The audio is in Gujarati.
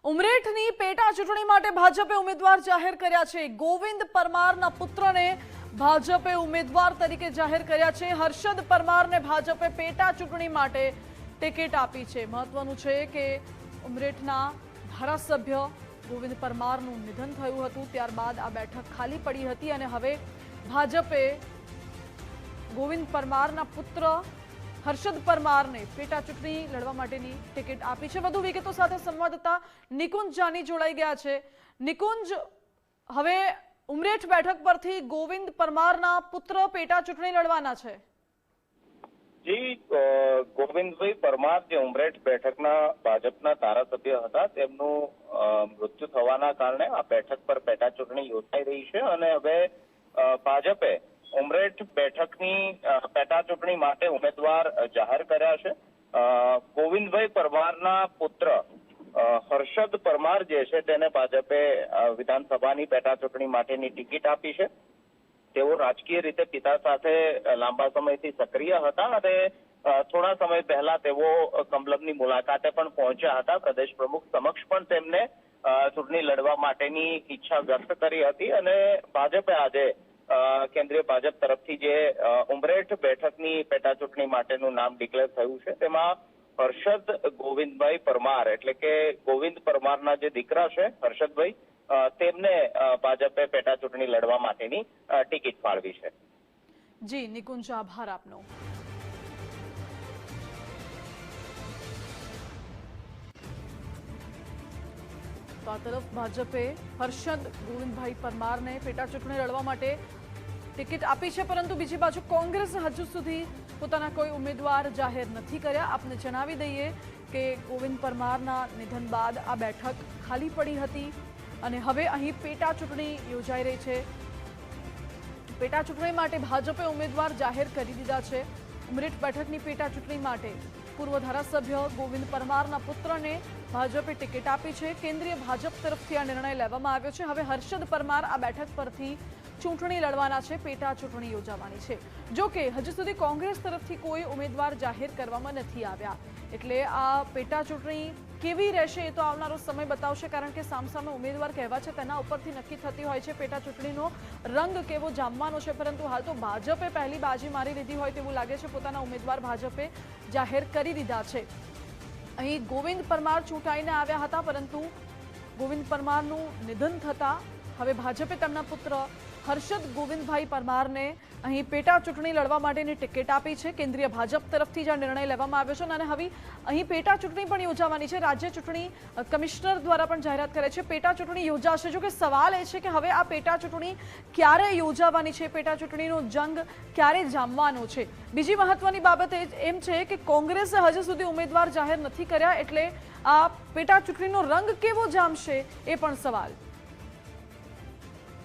ઉમરેઠની પેટા ચૂંટણી માટે ભાજપે ઉમેદવાર જાહેર કર્યા છે। ગોવિંદ પરમારના પુત્રને ભાજપે ઉમેદવાર તરીકે જાહેર કર્યા છે। હર્ષદ પરમારને ભાજપે પેટા ચૂંટણી માટે ટિકિટ આપી છે। મહત્વનું છે કે ઉમરેઠના ધારાસભ્ય ગોવિંદ પરમારનું નિધન થયું હતું, ત્યારબાદ આ બેઠક ખાલી પડી હતી અને હવે ભાજપે ગોવિંદ પરમારના પુત્ર હર્ષદ પરમારને પેટા ચૂંટણી લડવા માટેની ટિકિટ આપી છે। વધુ વિગતો સાથે સંવાદદાતા નિકુંજ જાની જોડાઈ ગયા છે। નિકુંજ, હવે ઉમરેઠ બેઠક પરથી ગોવિંદ પરમારના પુત્ર પેટા ચૂંટણી લડવાના છે। જી, ગોવિંદભાઈ પરમાર જે ઉમરેઠ બેઠકના ભાજપના ધારાસભ્ય હતા, તેમનું મૃત્યુ થવાના કારણે આ બેઠક પર પેટા ચૂંટણી યોજાઈ રહી છે અને હવે ભાજપે ઉમરેઠ બેઠકની પેટા ચૂંટણી માટે ઉમેદવાર જાહેર કર્યા છે। ગોવિંદભાઈ પરમારના પુત્ર હર્ષદ પરમાર જે છે તેને ભાજપે વિધાનસભાની પેટા ચૂંટણી માટેની ટિકિટ આપી છે। તેઓ રાજકીય રીતે પિતા સાથે લાંબા સમયથી સક્રિય હતા અને થોડા સમય પહેલા તેઓ કમલમની મુલાકાતે પણ પહોંચ્યા હતા। પ્રદેશ પ્રમુખ સમક્ષ પણ તેમને ચૂંટણી લડવા માટેની ઈચ્છા વ્યક્ત કરી હતી અને ભાજપે આજે કેન્દ્રીય ભાજપ તરફથી જે ઉમરેઠ બેઠકની પેટા ચૂંટણી માટેનું નામ ડિક્લેર થયું છે, તેમાં હર્ષદ ગોવિંદભાઈ પરમાર એટલે કે ગોવિંદ પરમારના જે દીકરા છે હર્ષદભાઈ, તેમને ભાજપે પેટા ચૂંટણી લડવા માટેની ટિકિટ ફાળવી છે। જી નિકુંજ, આભાર આપનો। તો આ તરફ ભાજપે હર્ષદ ગોવિંદભાઈ પરમારને પેટા ચૂંટણી લડવા માટે ટિકિટ આપી છે, પરંતુ બીજી બાજુ કોંગ્રેસે હજુ સુધી પોતાના કોઈ ઉમેદવાર જાહેર નથી કર્યા। આપને જણાવી દઈએ કે ગોવિંદ પરમારના નિધન બાદ આ બેઠક ખાલી પડી હતી અને હવે અહીં પેટા ચૂંટણી યોજાઈ રહી છે। પેટા ચૂંટણી માટે ભાજપે ઉમેદવાર જાહેર કરી દીધા છે। ઉમરેઠ બેઠકની પેટા ચૂંટણી માટે પૂર્વ ધારાસભ્ય ગોવિંદ પરમારના પુત્રને ભાજપે ટિકિટ આપી છે। કેન્દ્રીય ભાજપ તરફથી આ નિર્ણય લેવામાં આવ્યો છે। હવે હર્ષદ પરમાર આ બેઠક પરથી ચૂંટણી લડવાના છે, પેટા ચૂંટણી યોજાવાની છે। જો કે હજુ સુધી કોંગ્રેસ તરફથી કોઈ ઉમેદવાર જાહેર કરવામાં નથી આવ્યા, એટલે આ પેટા ચૂંટણી કેવી રહેશે એ તો આવનારો સમય બતાવશે, કારણ કે સામસામે ઉમેદવાર કહેવા છે તેના ઉપરથી નક્કી થતી હોય છે પેટા ચૂંટણીનો રંગ કેવો જામવાનો છે। પરંતુ હાલ તો ભાજપે પહેલી બાજી મારી લીધી હોય તેવું લાગે છે। પોતાના ઉમેદવાર ભાજપે જાહેર કરી દીધા છે। અહીં ગોવિંદ પરમાર ચૂંટાઈને આવ્યા હતા, પરંતુ ગોવિંદ પરમારનું નિધન થતાં હવે ભાજપે તેમના પુત્ર હર્ષદ ગોવિંદભાઈ પરમારને અહીં પેટા ચૂંટણી લડવા માટેની ટિકિટ આપી છે। કેન્દ્રીય ભાજપ તરફથી જ આ નિર્ણય લેવામાં આવ્યો છે અને હવે અહીં પેટા ચૂંટણી પણ યોજાવાની છે। રાજ્ય ચૂંટણી કમિશનર દ્વારા પણ જાહેરાત કરે છે પેટા ચૂંટણી યોજાશે। જો કે સવાલ એ છે કે હવે આ પેટા ચૂંટણી ક્યારે યોજાવાની છે, પેટા ચૂંટણીનો જંગ ક્યારે જામવાનો છે। બીજી મહત્વની બાબત એમ છે કે કોંગ્રેસે હજુ સુધી ઉમેદવાર જાહેર નથી કર્યા, એટલે આ પેટા ચૂંટણીનો રંગ કેવો જામશે એ પણ સવાલ।